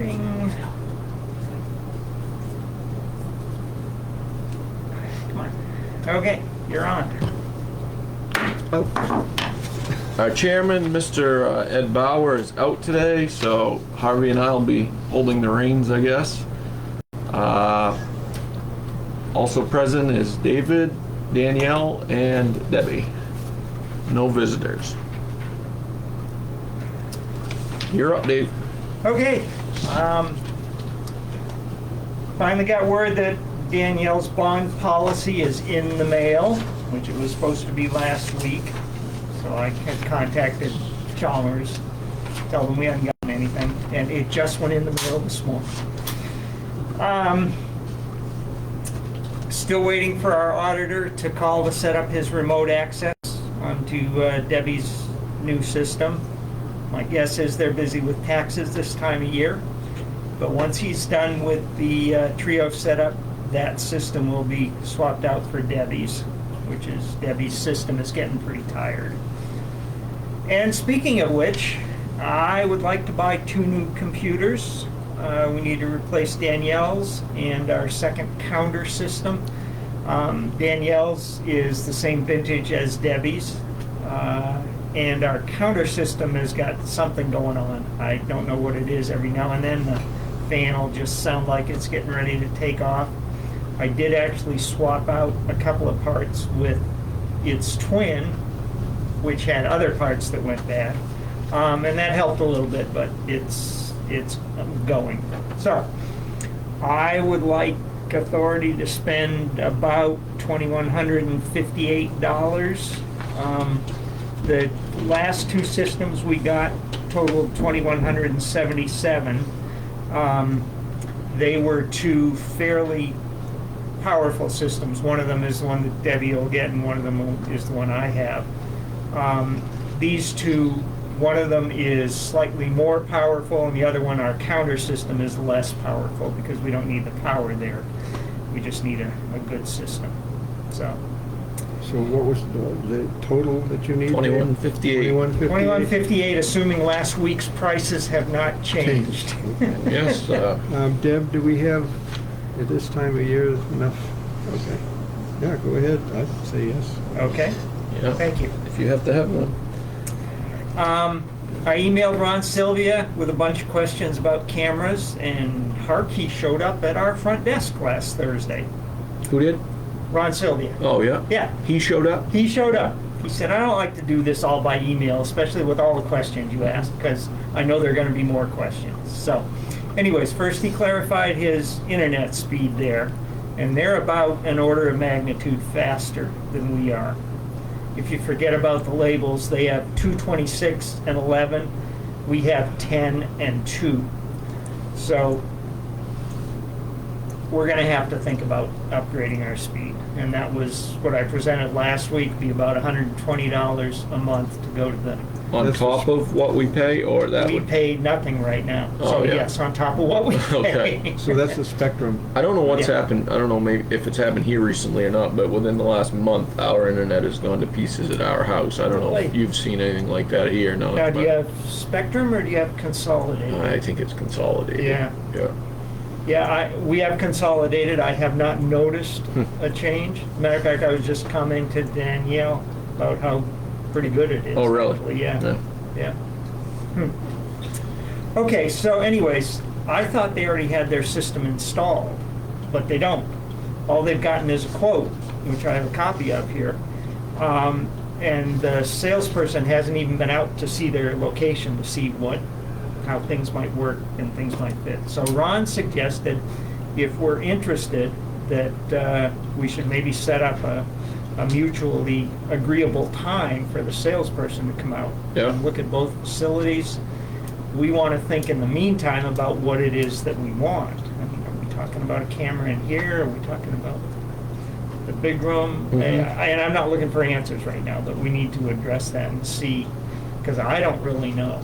recording. Come on. Okay, you're on. Our chairman, Mr. Ed Bauer, is out today, so Harvey and I will be holding the reins, I guess. Also present is David, Danielle, and Debbie. No visitors. You're up, Dave. Okay. Finally got word that Danielle's bond policy is in the mail, which it was supposed to be last week. So I had contacted Chalmers, tell them we hadn't gotten anything, and it just went in the mail this morning. Still waiting for our auditor to call to set up his remote access onto Debbie's new system. My guess is they're busy with taxes this time of year, but once he's done with the Trio setup, that system will be swapped out for Debbie's, which is Debbie's system is getting pretty tired. And speaking of which, I would like to buy 2 new computers. We need to replace Danielle's and our second counter system. Danielle's is the same vintage as Debbie's, and our counter system has got something going on. I don't know what it is. Every now and then the fan will just sound like it's getting ready to take off. I did actually swap out a couple of parts with its twin, which had other parts that went bad, and that helped a little bit, but it's going. So I would like authority to spend about $2,158. The last 2 systems we got totaled $2,177. They were 2 fairly powerful systems. One of them is the one that Debbie will get, and one of them is the one I have. These 2, one of them is slightly more powerful, and the other one, our counter system, is less powerful because we don't need the power there. We just need a good system. So what was the total that you need? $2,158. $2,158, assuming last week's prices have not changed. Okay. Yes. Deb, do we have at this time of year enough? Okay. Yeah, go ahead. I'd say yes. Okay. Yeah. Thank you. If you have to have one. I emailed Ron Sylvia with a bunch of questions about cameras, and Harkey showed up at our front desk last Thursday. Who did? Ron Sylvia. Oh, yeah? Yeah. He showed up? He showed up. He said, I don't like to do this all by email, especially with all the questions you ask, because I know there are going to be more questions. So, anyways, first he clarified his internet speed there, and they're about an order of magnitude faster than we are. If you forget about the labels, they have 226 and 11. We have 10 and 2. So we're going to have to think about upgrading our speed. And that was what I presented last week, be about $120 a month to go to the... On top of what we pay, or that We would... pay nothing right now. Oh, So yeah. yes, on top of what we pay. Okay. So that's the spectrum. I don't know what's Yeah. happened. I don't know maybe if it's happened here recently or not, but within the last month, our internet has gone to pieces at our house. I don't know if Really? you've seen anything like that here or not. Now, do but you have Spectrum or do you have Consolidated? I think it's consolidated. Yeah. Yeah. Yeah, we have Consolidated. I have not noticed a change. Matter of fact, I was just commenting to Danielle about how pretty good it is. Oh, really? Actually. Yeah. Yeah. Yeah. Okay, so anyways, I thought they already had their system installed, but they don't. All they've gotten is a quote, which I have a copy of here. And the salesperson hasn't even been out to see their location to see how things might work and things might fit. So Ron suggested, if we're interested, that we should maybe set up a mutually agreeable time for the salesperson to come out and look at both facilities. We want to think in the meantime about what it is that we want. I mean, are we talking about a camera in here? Are we talking about the big room? Mm-hmm. And I'm not looking for answers right now, but we need to address that and see, because I don't really know.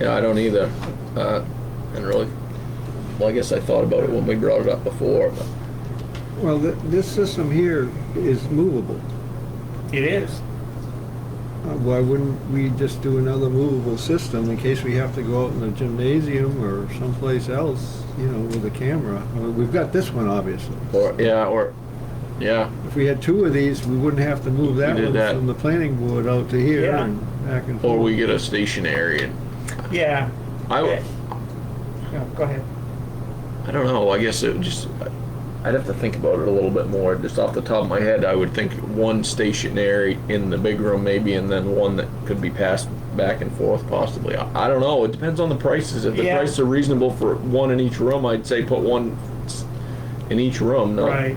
Yeah, I don't either. And really, well, I guess I thought about it when we brought it up before, but Well, this system here is movable. It is. Why wouldn't we just do another movable system in case we have to go out in the gymnasium or someplace else, you know, with a camera? I mean, we've got this one, obviously. Yeah, If we had two of these, we wouldn't have to move that We did one that. from the planning board out to here Yeah. and back and forth. or we get a stationary, and Yeah. I No, go ahead. don't know, I guess it would just, I'd have to think about it a little bit more. Just off the top of my head, I would think one stationary in the big room maybe, and then one that could be passed back and forth possibly. I don't know, it depends on the prices. If the Yeah. prices are reasonable for one in each room, I'd say put one in each room. No, Right.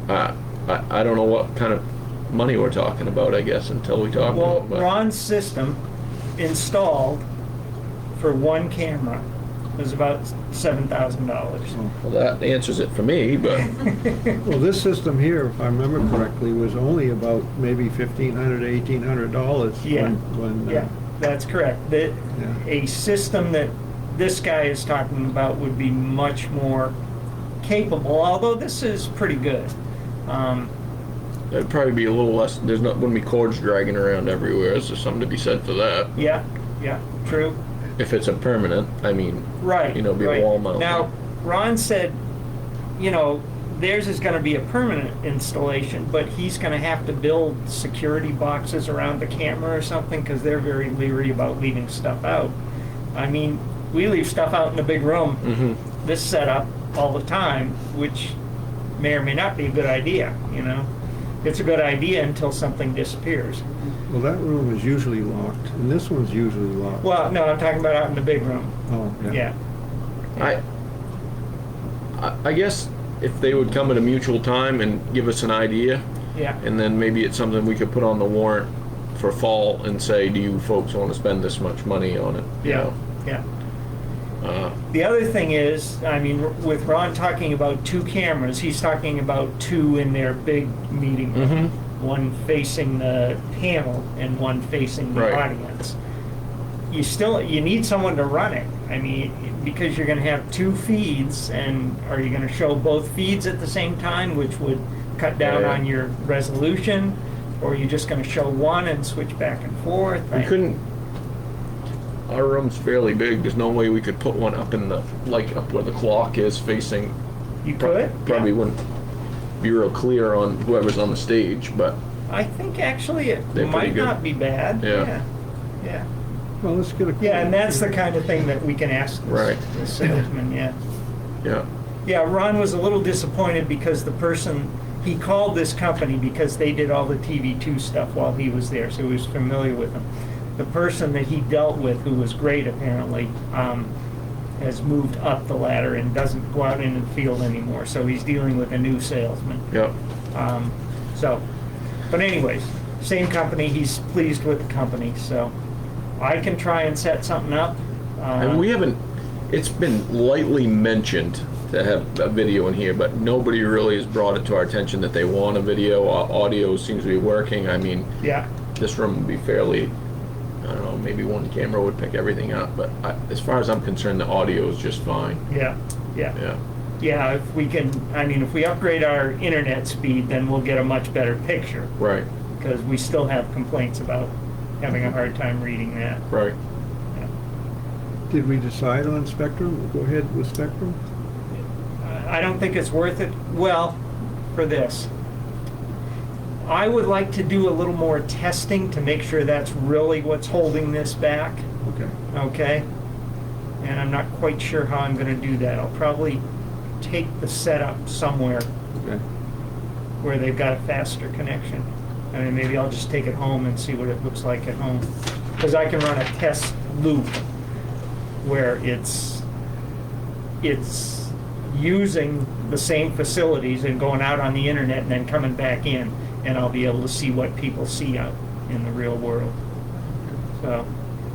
I don't know what kind of money we're talking about, I guess, until we talk Well, about it. Ron's system installed for one camera was about $7,000. Well, that answers it for me, but Well, this system here, if I remember correctly, was only about maybe $1,500 to $1,800 Yeah. when Yeah, that's correct. Yeah. A system that this guy is talking about would be much more capable, although this is pretty good. it'd probably be a little less, wouldn't be cords dragging around everywhere. Is there something to be said for that? Yeah, true. If it's a permanent, I mean, Right. you know, be right. a wall mount. Now, Ron said, you know, theirs is going to be a permanent installation, but he's going to have to build security boxes around the camera or something because they're very leery about leaving stuff out. I mean, we leave stuff out in the big room, this setup, all the time, which may or may not be a good idea, you know. It's a good idea until something disappears. Well, that room is usually locked, and this one's usually locked. Well, no, I'm talking about out in the big room. Oh, yeah. Yeah. I guess if they would come at a mutual time and give us an idea, Yeah. and then maybe it's something we could put on the warrant for fall and say, do you folks want to spend this much money on it? You Yeah. know? Yeah. Uh, The other thing is, I mean, with Ron talking about two cameras, he's talking about two in their big meeting room. One facing the panel and one facing the Right. audience. You need someone to run it. I mean, because you're gonna have two feeds, and are you gonna show both feeds at the same time, which would cut down Yeah. on your resolution? Or are you just gonna show one and switch back and forth? we couldn't, our room's fairly big, there's no way we could put one up in the, like up where the clock is facing. You could? Probably Yeah. wouldn't be real clear on whoever's on the stage, but I think actually it They're pretty might good. not be bad. Yeah. Yeah. Well, let's get a. Yeah, and that's the kind of thing that we can ask Right. the salesman, yeah. yeah. Yeah, Ron was a little disappointed because the person, he called this company because they did all the TV2 stuff while he was there, so he was familiar with them. The person that he dealt with, who was great apparently, has moved up the ladder and doesn't go out in the field anymore, so he's dealing with a new salesman. Yeah. But anyways, same company, he's pleased with the company, so I can try and set something up. And we haven't, it's been lightly mentioned to have a video in here, but nobody really has brought it to our attention that they want a video. Audio seems to be working. I mean, Yeah, this room would be fairly, I don't know, maybe one camera would pick everything up, but as far as I'm concerned, the audio is just fine. yeah. Yeah, if we can, I mean, if we upgrade our internet speed, then we'll get a much better picture, Right, because we still have complaints about having a hard time reading that. right. Did we decide on Spectrum? Go ahead with Spectrum? I don't think it's worth it, well, for this. I would like to do a little more testing to make sure that's really what's holding this back, Okay. okay? And I'm not quite sure how I'm gonna do that. I'll probably take the setup somewhere Okay. where they've got a faster connection. I mean, maybe I'll just take it home and see what it looks like at home. Because I can run a test loop where it's using the same facilities and going out on the internet and then coming back in, and I'll be able to see what people see out in the real world. So,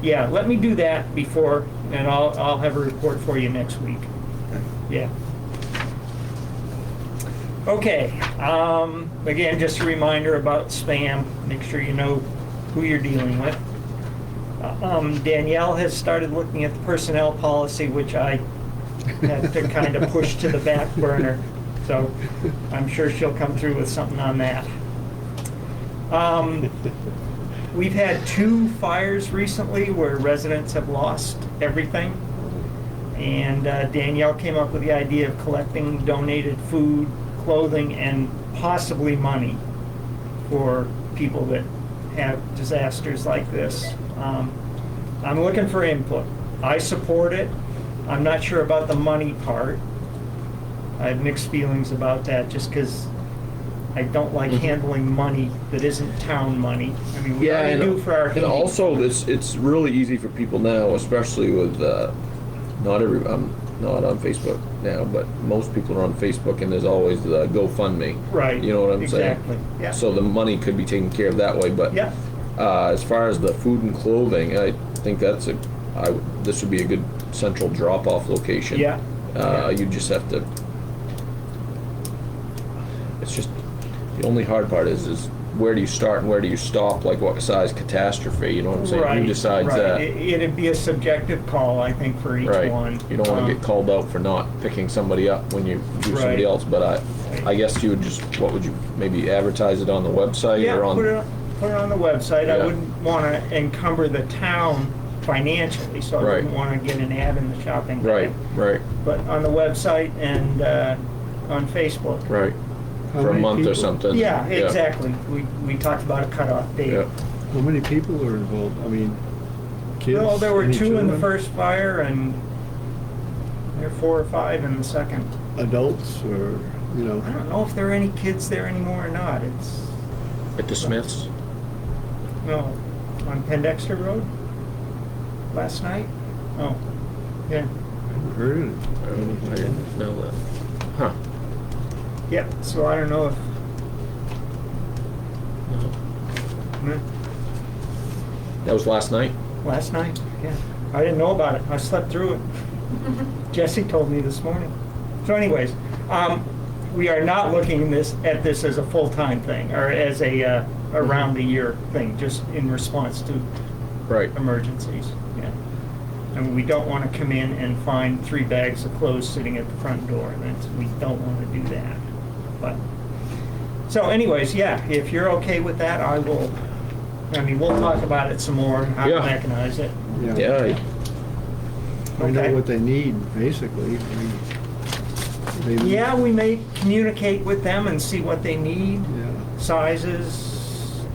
yeah, let me do that before, and I'll have a report for you next week. Yeah. Okay, again, just a reminder about spam. Make sure you know who you're dealing with. Danielle has started looking at the personnel policy, which I had to kind of push to the back burner. So I'm sure she'll come through with something on that. We've had 2 fires recently where residents have lost everything. And Danielle came up with the idea of collecting donated food, clothing, and possibly money for people that have disasters like this. I'm looking for input. I support it. I'm not sure about the money part. I have mixed feelings about that just because I don't like handling money that isn't town money. I mean, we already do for our and heating. also it's really easy for people now, especially with I'm not on Facebook now, but most people are on Facebook, and there's always the GoFundMe. Right. You know what I'm saying? Exactly. Yeah. So the money could be taken care of that way, but Yeah. as far as the food and clothing, I think this would be a good central drop-off location. Yeah. You just have to. It's just the only hard part is where do you start and where do you stop? Like what size catastrophe? You know what I'm saying? Right, Who decides right. that? It'd be a subjective call, I think, for each Right. one. You don't want to get called out for not picking somebody up when you do Right. somebody else. But I guess you would just, what would you, maybe advertise it on the website Yeah, or on? put it on the website. I Yeah. wouldn't want to encumber the town financially, so I Right. wouldn't want to get an ad in the shopping Right, bag. right, But on the website and on Facebook. right. How For a many month or people- something. Yeah, exactly. We talked about a cutoff date. Yeah. How many people are involved? I mean, kids? Well, there were any 2 in the children? first fire, and there were 4 or 5 in the second. Adults or, you know? I don't know if there are any kids there anymore or not. It's, At the Smiths? no, on Pendexter Road last night. Oh, yeah. I heard it. I didn't know that. Huh. Yep, so I don't know if, No. hmm, That was last night? last night, yeah. I didn't know about it. I slept through it. Jesse told me this morning. So anyways, we are not looking at this as a full-time thing or as a around-the-year thing, just in response to Right. emergencies, yeah. And we don't want to come in and find 3 bags of clothes sitting at the front door. We don't want to do that. But, so anyways, yeah, if you're okay with that, we'll talk about it some more, and how to Yeah. mechanize it. Yeah. I know Okay. what they need, basically. I mean, maybe. Yeah, we may communicate with them and see what they need, Yeah. sizes,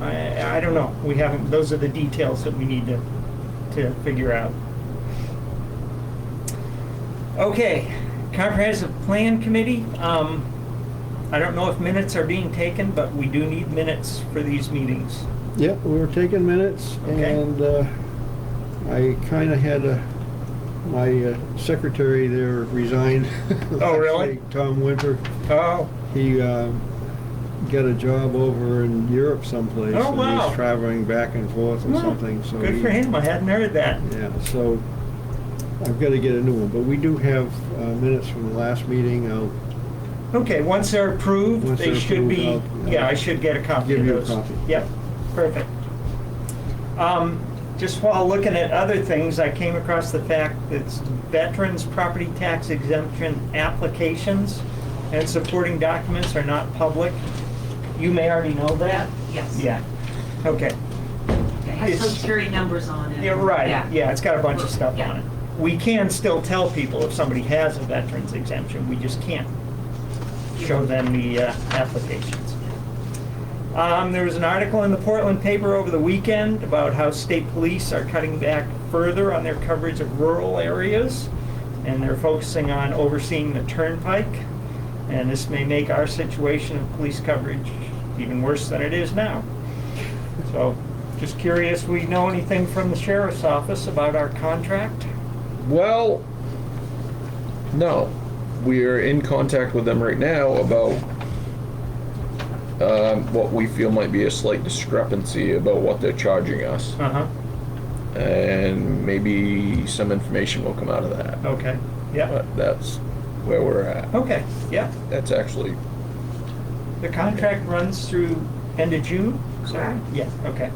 I don't know. We haven't, those are the details that we need to figure out. Okay, Comprehensive Plan Committee. I don't know if minutes are being taken, but we do need minutes for these meetings. Yeah, we were taking minutes, Okay. and I kind of had my secretary there resigned. Oh, last really? week, Tom Winter. Oh, He got a job over in Europe someplace. Oh, and wow. he's traveling back and forth or well, something. So good for him. I hadn't heard that. Yeah, so I've got to get a new one. But we do have minutes from the last meeting. I'll Okay, once they're approved, Once they they're should approved, be, I'll- yeah, I should get a copy give of you a those. copy. Yep, perfect. Just while looking at other things, I came across the fact that veterans' property tax exemption applications and supporting documents are not public. You may already know that? Yes. Yeah, okay. It has Social Security numbers on it. Yeah, right, yeah, it's got a bunch of stuff Yeah. on it. We can still tell people if somebody has a veterans exemption, we just can't show them the applications. There was an article in the Portland paper over the weekend about how state police are cutting back further on their coverage of rural areas, and they're focusing on overseeing the turnpike, and this may make our situation of police coverage even worse than it is now. So, just curious, we know anything from the sheriff's office about our contract? Well, no. We are in contact with them right now about what we feel might be a slight discrepancy about what they're charging us. Uh-huh, And maybe some information will come out of that. okay, yeah, But that's where we're at. okay, yeah. That's actually, The contract runs through end of June? Correct. Yeah, okay.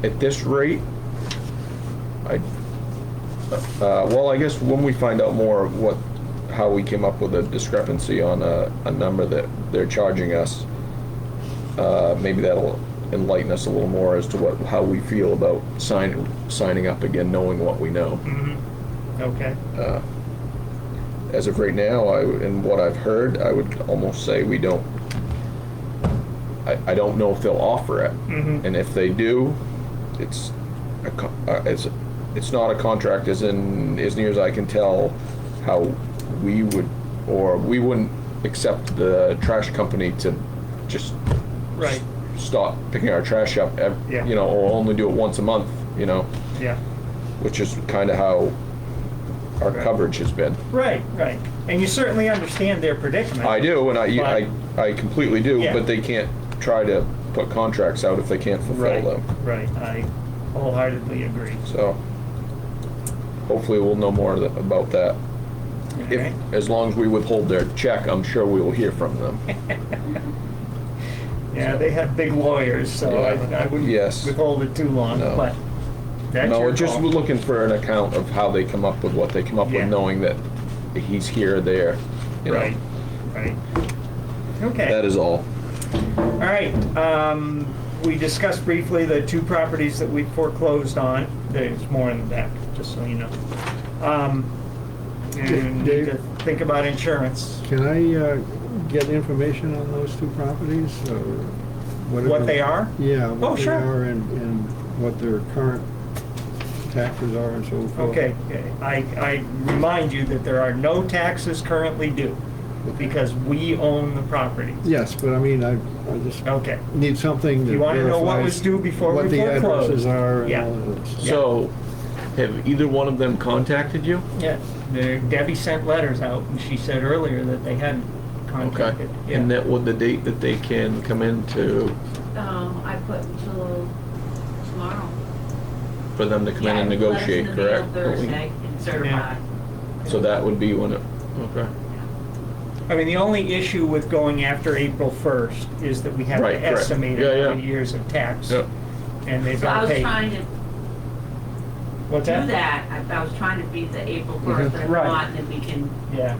at this rate, well, I guess when we find out more of how we came up with a discrepancy on a number that they're charging us, maybe that'll enlighten us a little more as to how we feel about signing up again, knowing what we know. Okay. As of right now, and what I've heard, I would almost say we don't. I don't know if they'll offer it, and if they do, it's not a contract as near as I can tell how we wouldn't accept the trash company to just Right. stop picking our trash up, Yeah. or only do it once a month, Yeah. which is kind of how our Right. coverage has been. Right, right. And you certainly understand their predicament. I do, and I completely do, Yeah. but they can't try to put contracts out if they can't fulfill Right, them. right. I wholeheartedly agree. So hopefully we'll know more about that. All right. As long as we withhold their check, I'm sure we will hear from them. Yeah, they have big lawyers, so Yeah. I wouldn't Yes. withhold it too long, No. but that's No, your we're just call. looking for an account of how they come up with what they come up Yeah. with, knowing that he's here, there, Right, right. Okay. That is all. All right, we discussed briefly the 2 properties that we foreclosed on. There's more in the back, just so you know. And need Dave? to think about insurance, Can I get information on those 2 properties, or whatever? what they are. Yeah, Oh, what they sure. are and what their current taxes are and so forth. Okay, I remind you that there are no taxes currently due because we own the property. Yes, but I mean, I just Okay. need something that You wanna know what verifies was due before what we the foreclosed. addresses are and Yeah. all of this. So, have either one of them contacted you? Yeah, Debbie sent letters out, and she said earlier that they hadn't contacted. Yeah. And that would the date that they can come in I put until tomorrow. for them to come in and Yeah, negotiate, letters in the mail correct? Thursday and certified. So that would be when it, okay. I mean, the only issue with going after April 1st is that we have Right, to correct. estimate Yeah, how yeah. many years of tax. Yep. And they've So I got to was pay. trying to What's do that? that, I was trying to beat the April 1st, but if Right. not, then we can, Yeah.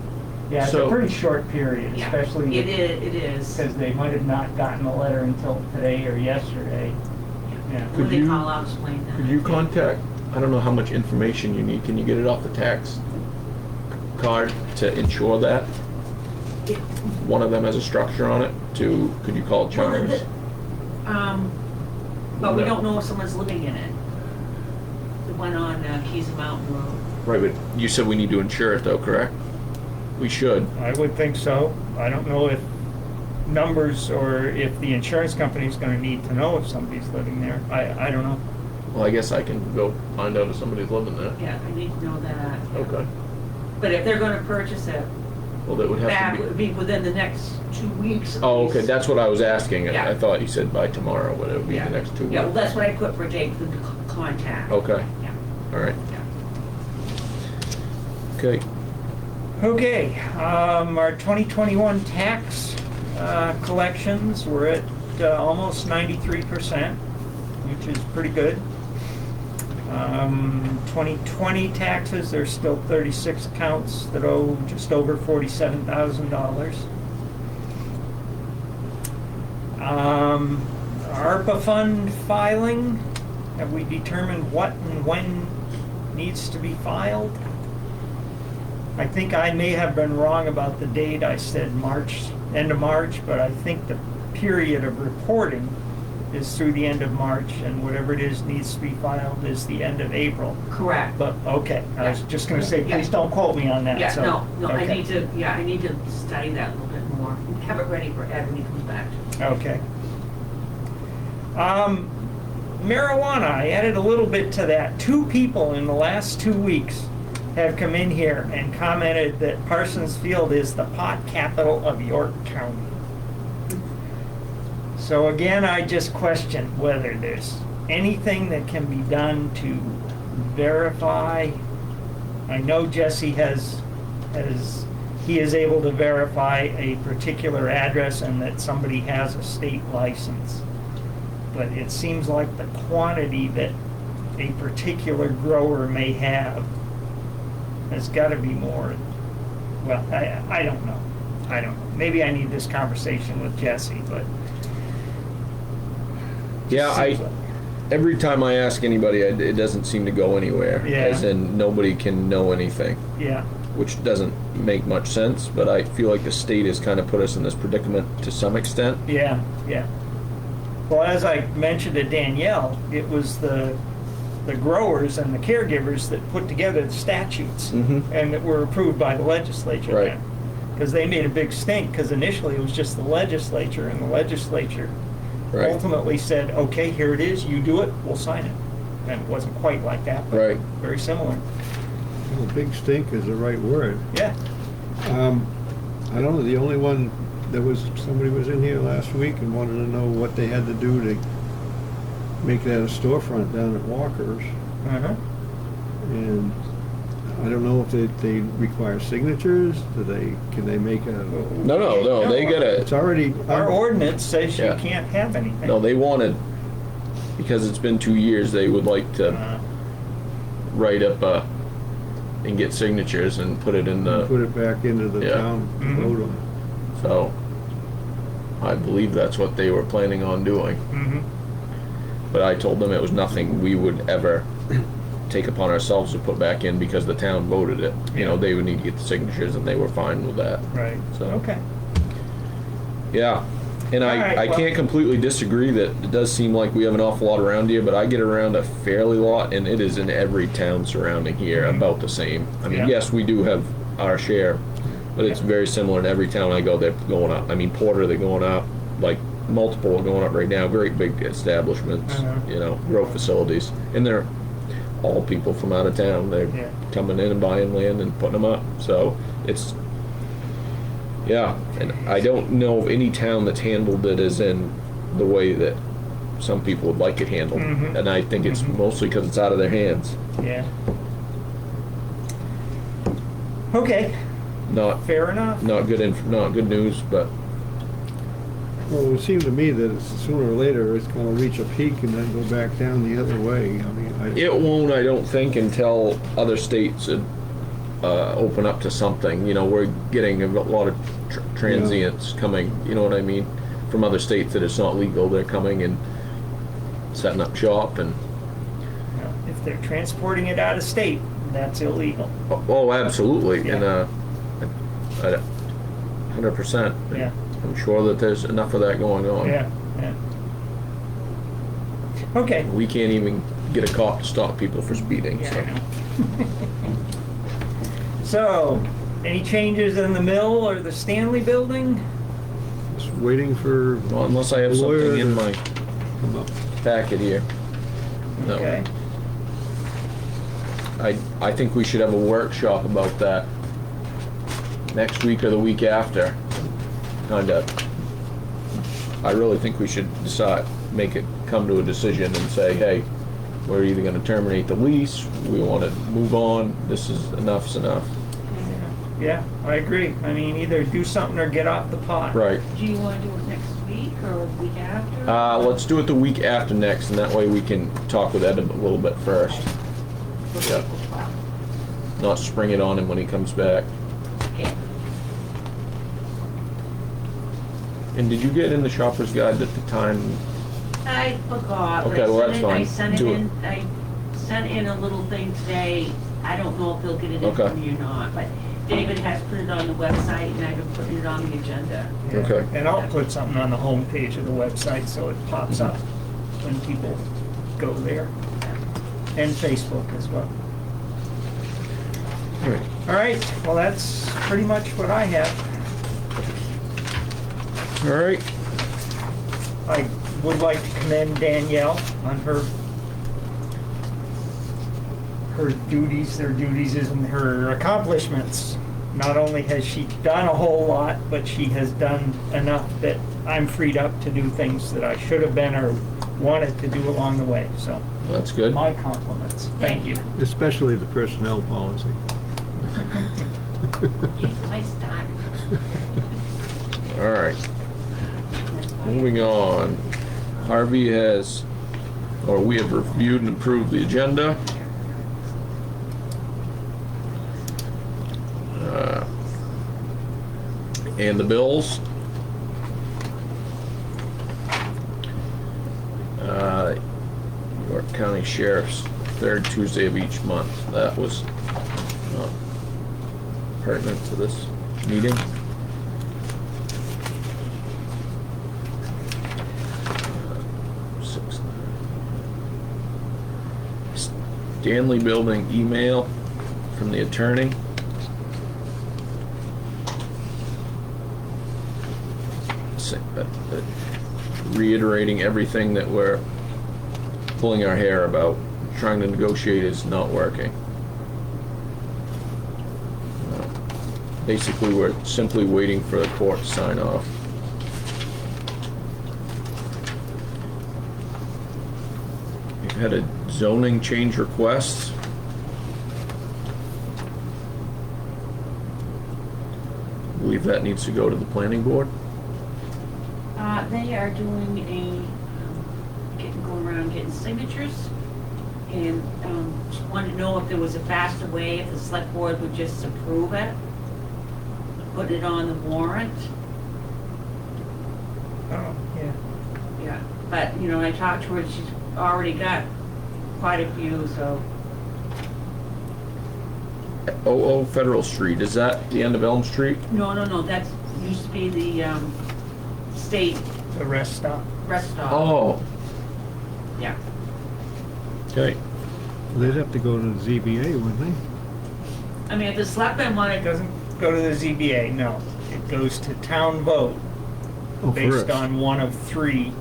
Yeah, it's a So- pretty short period, yeah. especially It is. because they might have not gotten a letter until today or yesterday. Yeah. When Could they you- call, I'll explain that. Could you contact, I don't know how much information you need, can you get it off the tax card to ensure that? It- One of them has a structure on it could you call it Well, Chalmers? but we don't know if someone's living in it. The one on Keys Mountain Road. Right, but you said we need to insure it though, correct? We should. I would think so. I don't know if numbers or if the insurance company's going to need to know if somebody's living there. I don't know. Well, I guess I can go find out if somebody's living there. Yeah, I need to know that. Okay. But if they're gonna purchase it, Well, that would that have to would be. be within the next 2 weeks. at Oh, okay, least. that's what I was asking. Yeah. I thought you said by tomorrow, but it would be Yeah. the next 2 weeks. Yeah, well, that's what I put for Jake, the contact. Okay, Yeah, all right. yeah. Okay, Okay, our 2021 tax collections, we're at almost 93%, which is pretty good. 2020 taxes, there's still 36 accounts that owe just over $47,000. ARPA fund filing, have we determined what and when needs to be filed? I think I may have been wrong about the date. I said March, end of March, but I think the period of reporting is through the end of March, and whatever it is needs to be filed is the end of April. Correct. But, okay, I was just gonna say, Yeah. please don't quote me on that, Yeah, so. no, I okay. need to study that a little bit more, have it ready for Ed when he comes back. Okay. Marijuana, I added a little bit to that. 2 people in the last 2 weeks have come in here and commented that Parsons Field is the pot capital of York County. So again, I just question whether there's anything that can be done to verify. I know Jesse he is able to verify a particular address and that somebody has a state license. But it seems like the quantity that a particular grower may have has got to be more. Well, I don't know. Maybe I need this conversation with Jesse, but Yeah, seems like- every time I ask anybody, it doesn't seem to go anywhere. Yeah. As in, nobody can know anything, Yeah, which doesn't make much sense, but I feel like the state has kind of put us in this predicament to some extent. yeah, yeah. Well, as I mentioned to Danielle, it was the growers and the caregivers that put together the statutes Mhm. and that were approved by the legislature Right. then. Because they made a big stink, because initially it was just the legislature, and the legislature Right. ultimately said, okay, here it is, you do it, we'll sign it. And it wasn't quite like that, but Right. very similar. Well, big stink is the right word. Yeah, I don't know, the only one, somebody was in here last week and wanted to know what they had to do to make that a storefront down at Walker's. uh-huh. And I don't know if they require signatures, can they make a, No, they gotta, it's already. Our ordinance says you Yeah. can't have anything. no, they wanted, because it's been 2 years, they would like to Uh, write up and get signatures and put it in Put the, it back into the Yeah. town Mhm. vote on. so I believe that's what they were planning on doing. mhm. But I told them it was nothing we would ever take upon ourselves to put back in because the town voted it. You know, Yeah. they would need to get the signatures and they were fine with that. Right, So- okay. Yeah. And All right, I well- can't completely disagree that it does seem like we have an awful lot around here, but I get around a fairly lot and it is in every town surrounding here Mhm. about the same. I mean, Yeah. yes, we do have our share, but it's Yeah. very similar in every town I go, they're going up. I mean, Porter, they're going up, like multiple are going up right now, great big establishments, Uh-huh. you know, grow facilities. And they're all people from out of town. They're Yeah. coming in and buying land and putting them up. So it's, yeah, and I don't know of any town that's handled it as in the way that some people would like it handled. Mhm. And I think it's Mhm. mostly because it's out of their hands. Yeah. Okay, Not fair enough. not good news, but Well, it would seem to me that sooner or later it's gonna reach a peak and then go back down the other way. I mean, it won't, I don't think, until other states open up to something. You know, we're getting a lot of transients coming, you know what I mean, from other states that it's not legal. They're coming and setting up shop and, Well, if they're transporting it out of state, that's illegal. oh, absolutely, and, Yeah. 100%. Yeah. I'm sure that there's enough of that going on. Yeah, yeah. Okay. We can't even get a cop to stop people for speeding, Yeah, so. I know. So, any changes in the mill or the Stanley building? just waiting for Well, unless I have Lawyer something in to- my come up. packet here. No. Okay. I think we should have a workshop about that next week or the week after. Kinda. I really think we should come to a decision and say, hey, we're either gonna terminate the lease, we wanna move on, enough's enough. Yeah, I agree. I mean, either do something or get off the pot. Right. Do you want to do it next week or the week after? Let's do it the week after next, and that way we can talk with Ed a little bit first. For Yeah. April 12th. Not spring it on him when he comes back. Okay. And did you get in the shopper's guide at the time? I forgot. Okay, well, that's fine. I sent it Do it. in, I sent in a little thing today. I don't know if they'll get it in Okay. for me or not, but David has put it on the website and I've been putting it on the agenda. Yeah. Okay. And I'll put something on the home page of the website so it pops up when people go there. And Facebook as well. Right. All right, well, that's pretty much what I have. All right. I would like to commend Danielle on her duties, their duties and her accomplishments. Not only has she done a whole lot, but she has done enough that I'm freed up to do things that I should have been or wanted to do along the way. So, That's good. my compliments. Thank you. Especially the personnel policy. Nice time. All right. Moving on. Harvey we have reviewed and approved the agenda. And the bills. County Sheriff's third Tuesday of each month. That was not pertinent to this meeting. Stanley Building email from the attorney. Reiterating everything that we're pulling our hair about. Trying to negotiate is not working. Basically, we're simply waiting for the court to sign off. We've had a zoning change request. I believe that needs to go to the planning board. They are doing going around getting signatures, and just wanted to know if there was a faster way, if the select board would just approve it, put it on the warrant. Oh, yeah. Yeah, but, you know, I talked to her, she's already got quite a few, so. 00 Federal Street, is that the end of Elm Street? No, that's, used to be the state The rest stop. rest stop. Oh, Yeah. okay. They'd have to go to the ZBA, wouldn't they? I mean, if the selectmen It wanted, doesn't go to the ZBA, no. It goes to town vote Oh, for based us. on one of three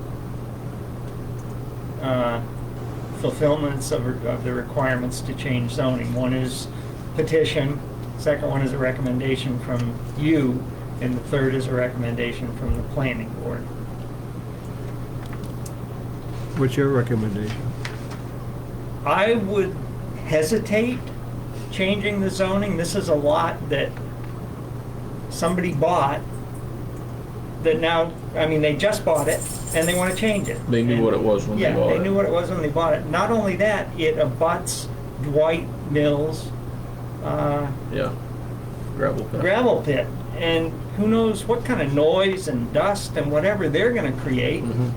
fulfillments of the requirements to change zoning. One is petition, second one is a recommendation from you, and the third is a recommendation from the planning board. What's your recommendation? I would hesitate changing the zoning. This is a lot that somebody bought that now, I mean, they just bought it and they want to change it. They knew And- what it was when they bought Yeah, it. they knew what it was when they bought it. Not only that, it abuts Dwight Mills' Yeah. Gravel pit. gravel pit. And who knows what kind of noise and dust and whatever they're going to create. Mhm.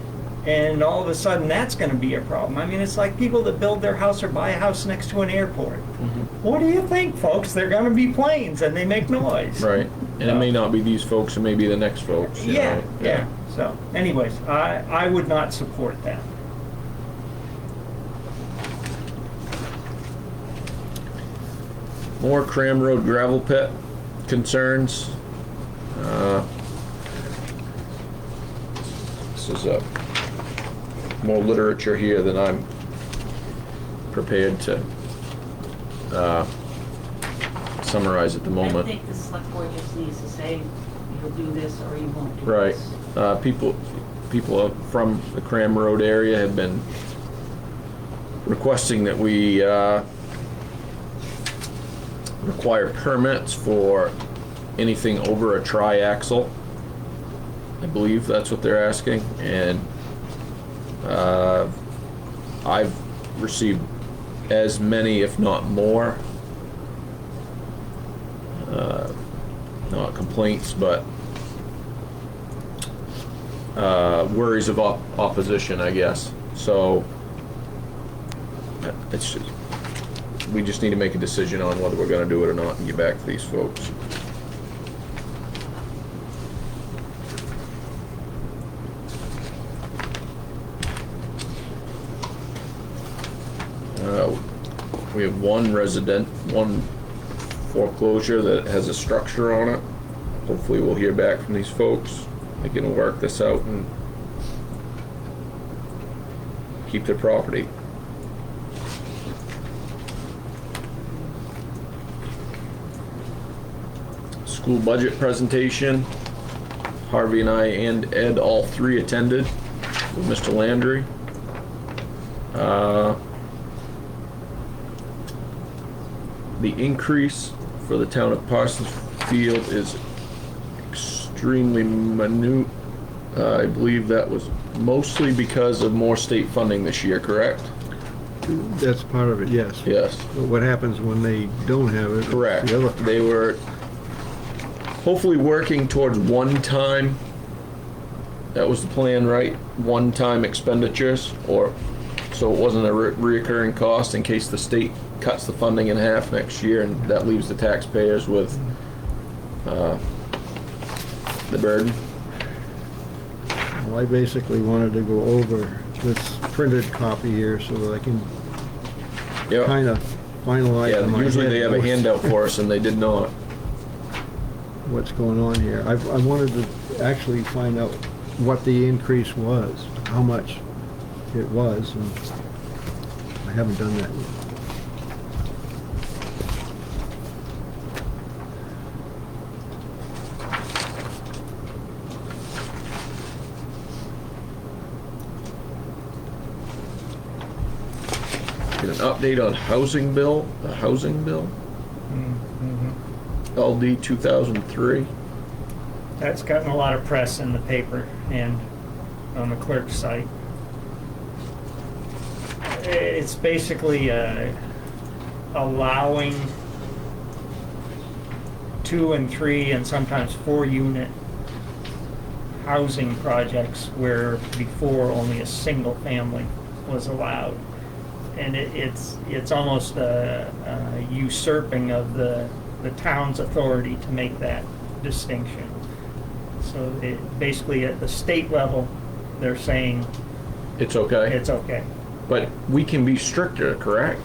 And all of a sudden, that's going to be a problem. I mean, it's like people that build their house or buy a house next to an airport. Mhm. What do you think, folks? They're going to be planes and they make noise. Right, and it may not be these folks, it may be the next folks. you Yeah, know? yeah. So, anyways, I would not support that. More Cram Road gravel pit concerns. This is more literature here than I'm prepared to summarize at the I moment. think the select board just needs to say, you'll do this or you won't do Right. this. People from the Cram Road area have been requesting that we require permits for anything over a tri-axle. I believe that's what they're asking, and I've received as many, if not more, not complaints, but worries of opposition, I guess. So it's just, we just need to make a decision on whether we're going to do it or not and get back to these folks. We have one foreclosure that has a structure on it. Hopefully we'll hear back from these folks. They can work this out and keep their property. School budget presentation. Harvey and I and Ed, all three attended with Mr. Landry. The increase for the town of Parsons Field is extremely minute. I believe that was mostly because of more state funding this year, correct? That's part of it, yes. Yes. But what happens when they don't have it? Correct. The other- They were hopefully working towards one-time, that was the plan, right? One-time expenditures or So it wasn't a reoccurring cost in case the state cuts the funding in half next year, and that leaves the taxpayers with the burden. Well, I basically wanted to go over this printed copy here so that I can Yep. kind of finalize in Yeah, my usually head they have a what's- handout for us, and they did not. what's going on here. I wanted to actually find out what the increase was, how much it was, and I haven't done that yet. Get an update on housing bill, the housing bill, LD 2003. That's gotten a lot of press in the paper and on the clerk's site. It's basically allowing 2 and 3 and sometimes 4 unit housing projects where before only a single family was allowed. And it's almost a usurping of the town's authority to make that distinction. So basically at the state level, they're saying It's okay. it's okay. But we can be stricter, correct?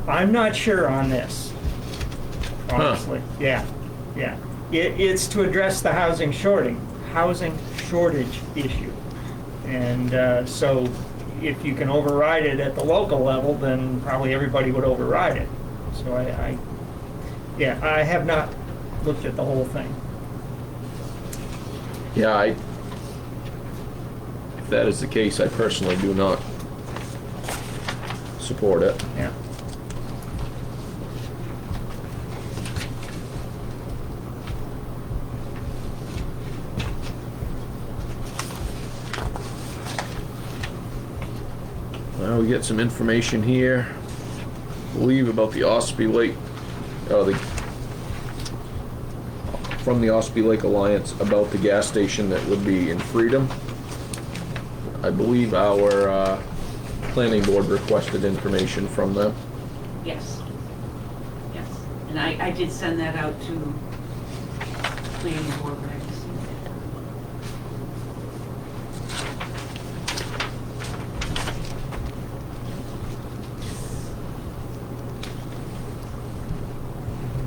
I'm not sure on this, honestly. Yeah. It's to address the housing shortage issue. And so if you can override it at the local level, then probably everybody would override it. So I have not looked at the whole thing. Yeah, if that is the case, I personally do not support it. Yeah. Well, we get some information here, I believe, about the Ospey Lake, from the Ospey Lake Alliance about the gas station that would be in Freedom. I believe our planning board requested information from them. Yes. And I did send that out to planning board regs.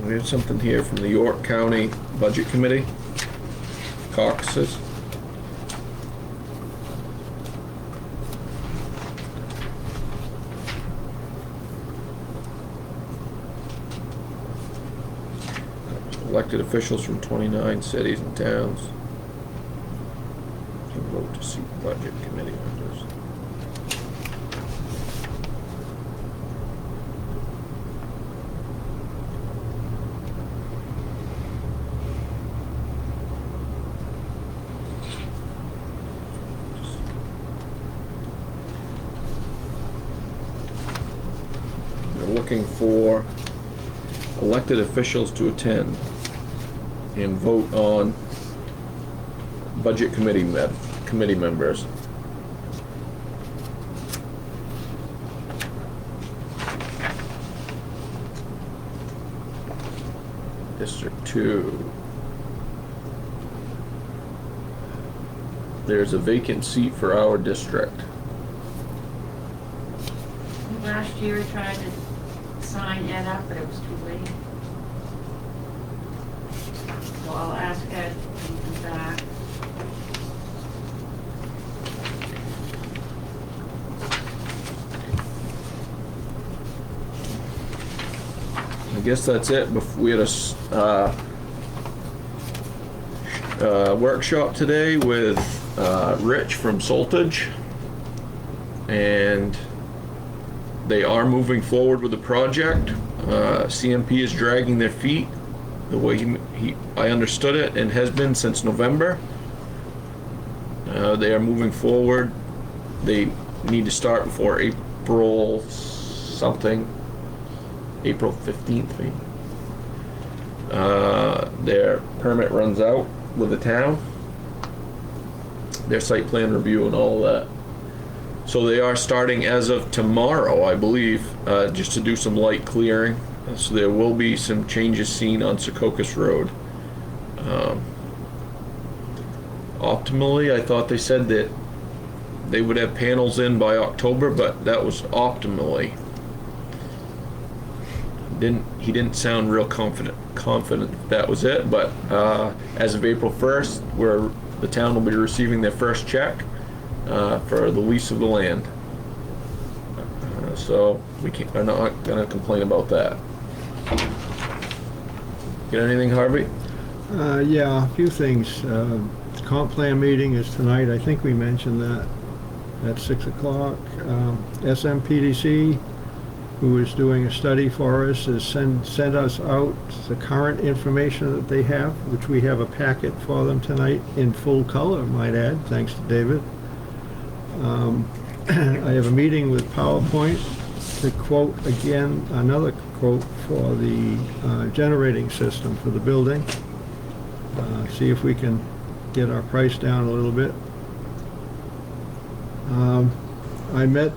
We have something here from the York County Budget Committee, caucuses. Elected officials from 29 cities and towns can vote to seat budget committee members. They're looking for elected officials to attend and vote on budget committee members. District 2. There's a vacant seat for our district. Last year I tried to sign Ed up, but it was too late. So I'll ask Ed when he comes back. I guess that's it. We had a workshop today with Rich from Soltage, and they are moving forward with the project. CMP is dragging their feet the way I understood it, and has been since November. They are moving forward. They need to start before April something. April 15th, maybe. Their permit runs out with the town. Their site plan review and all that. So they are starting as of tomorrow, I believe, just to do some light clearing. So there will be some changes seen on Secocas Road. Optimally, I thought they said that they would have panels in by October, but that was optimally. He didn't sound real confident that was it, but as of April 1st, the town will be receiving their first check for the lease of the land. So are not going to complain about that. Get anything, Harvey? Yeah, a few things. The comp plan meeting is tonight. I think we mentioned that at 6 o'clock. SMPDC, who is doing a study for us, has sent us out the current information that they have, which we have a packet for them tonight in full color, might add, thanks to David. I have a meeting with PowerPoint to quote again, another quote for the generating system for the building. See if we can get our price down a little bit. I met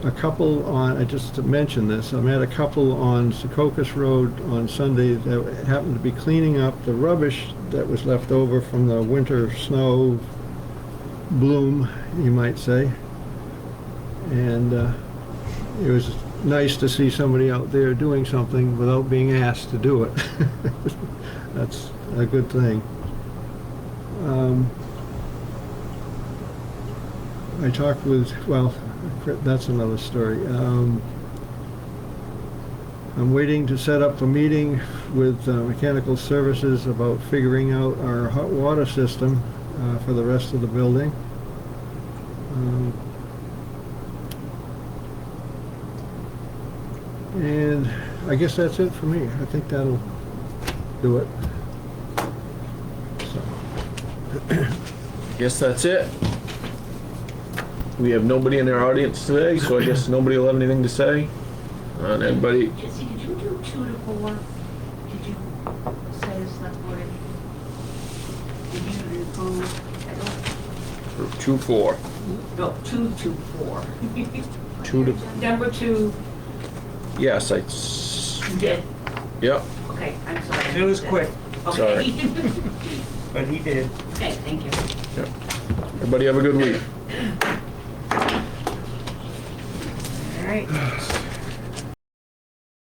a couple on, just to mention this, I met a couple on Secocas Road on Sunday that happened to be cleaning up the rubbish that was left over from the winter snow bloom, you might say. And it was nice to see somebody out there doing something without being asked to do it. That's a good thing. I talked with, well, that's another story. I'm waiting to set up a meeting with Mechanical Services about figuring out our hot water system for the rest of the building. And I guess that's it for me. I think that'll do it. So. Guess that's it. We have nobody in our audience today, so I guess nobody will have anything to say. And everybody, Jesse, did you do 2 to 4? Did you say the select board? Did you include, I don't, 2-4. no, 2 to 4. 2 to, Number 2, yes, you did. yep. Okay, I'm sorry. It was quick, Okay. but he did. Okay, thank you. Yep. Everybody have a good week. All right.